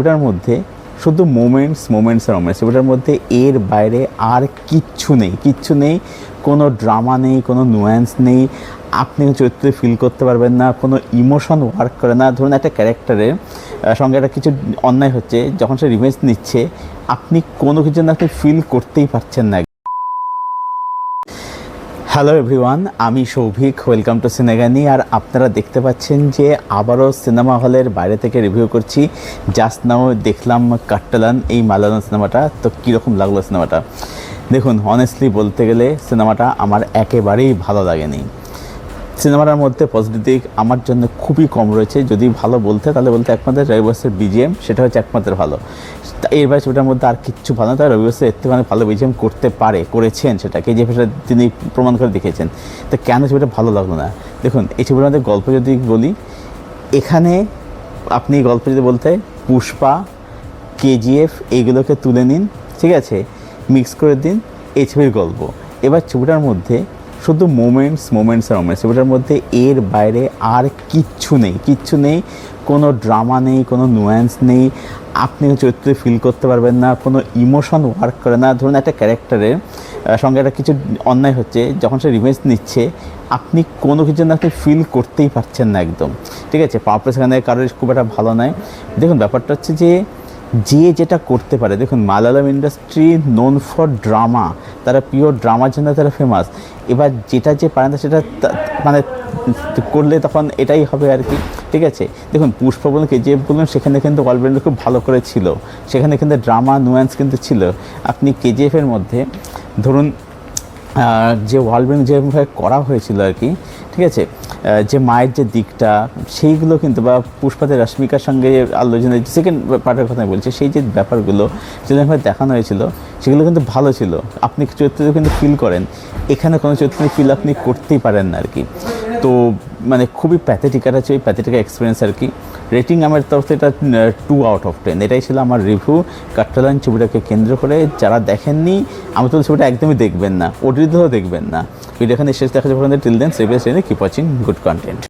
ছবিটার মধ্যে শুধু মোমেন্টস আর মোমেন্টস, ছবিটার মধ্যে এর বাইরে আর কিচ্ছু নেই, কোনো ড্রামা নেই, কোনো নুয়ান্স নেই, আপনি চরিত্রে ফিল করতে পারবেন না, কোনো ইমোশন ওয়ার্ক করে না। ধরুন একটা ক্যারেক্টারের সঙ্গে একটা কিছু অন্যায় হচ্ছে, যখন সে রিভেঞ্জ নিচ্ছে আপনি কোনো কিছু না আপনি ফিল করতেই পারছেন না। হ্যালো এভরিওয়ান, আমি সৌভিক, ওয়েলকাম টু সিনেগানি। আর আপনারা দেখতে পাচ্ছেন যে আবারও সিনেমা হলের বাইরে থেকে রিভিউ করছি। জাস্ট নাও দেখলাম কাট্টালান, এই মালায়ালাম সিনেমাটা। তো কীরকম লাগলো সিনেমাটা? দেখুন, অনেস্টলি বলতে গেলে সিনেমাটা আমার একেবারেই ভালো লাগেনি। সিনেমাটার মধ্যে পজিটিভ দিক আমার জন্য খুবই কম রয়েছে। যদি ভালো বলতে তাহলে বলতে একমাত্র রবি বসের বিজিএম, সেটা হচ্ছে একমাত্র ভালো। এরবার ছবিটার মধ্যে আর কিচ্ছু ভালো না। তাই রবি বসের এর থেকে ভালো বিজিএম করেছেন, সেটাকে যে ভাষা তিনি প্রমাণ করে দেখিয়েছেন। তো কেন ছবিটা ভালো লাগলো না? দেখুন, এই ছবিটার মধ্যে গল্প যদি বলি, এখানে আপনি গল্প যদি বলতে পুষ্পা, কেজিএফ এইগুলোকে তুলে নিন, ঠিক আছে, মিক্স করে দিন, এই ছবির গল্প। এবার ছবিটার মধ্যে শুধু মোমেন্টস আর মোমেন্টস, ছবিটার মধ্যে এর বাইরে আর কিচ্ছু নেই, কোনো ড্রামা নেই, কোনো নুয়ান্স নেই, আপনি চরিত্রে ফিল করতে পারবেন না, কোনো ইমোশন ওয়ার্ক করে না। ধরুন একটা ক্যারেক্টারের সঙ্গে একটা কিছু অন্যায় হচ্ছে, যখন সে রিভেঞ্জ নিচ্ছে আপনি কোনো কিছু না আপনি ফিল করতেই পারছেন না একদম, ঠিক আছে। পারপাস এখানে কারোর খুব একটা ভালো নয়। দেখুন, ব্যাপারটা হচ্ছে যে যেটা করতে পারে, দেখুন Malayalam industry known for drama, তারা পিওর ড্রামার জন্য তারা ফেমাস। এবার যেটা পারে না সেটা মানে করলে তখন এটাই হবে আর কি, ঠিক আছে। দেখুন, পুষ্পা বলুন, কেজিএফ বলুন, সেখানে কিন্তু অলরেডি খুব ভালো করে ছিল, সেখানে কিন্তু ড্রামা নুয়ান্স কিন্তু ছিল। আপনি কেজিএফের মধ্যে ধরুন যে ওয়ার্ল্ড বিল্ডিং যেভাবে করা হয়েছিল আর কি, ঠিক আছে, যে মায়ের যে দিকটা সেইগুলো কিন্তু, বা পুষ্পাতে রশ্মিকার সঙ্গে আল্লু অর্জুনের সেকেন্ড পার্টের কথা বলছি, সেই যে ব্যাপারগুলো যেভাবে দেখানো হয়েছিল সেগুলো কিন্তু ভালো ছিল, আপনি চরিত্রে কিন্তু ফিল করেন। এখানে কোনো চরিত্রে ফিল আপনি করতেই পারেন না আর কি। তো মানে খুবই প্যাথেটিক আছে, ওই প্যাথেটিক এক্সপিরিয়েন্স আর কি। রেটিং আমার তরফ থেকে এটা 2 আউট অফ 10। এটাই ছিল আমার রিভিউ কাট্টালান ছবিটাকে কেন্দ্র করে। যারা দেখেননি, আমি তো ছবিটা একদমই দেখবেন না, ওটিতেও দেখবেন না। ভিডিও এখানে শেষ দেখা যাবে। Till then, keep watching good content.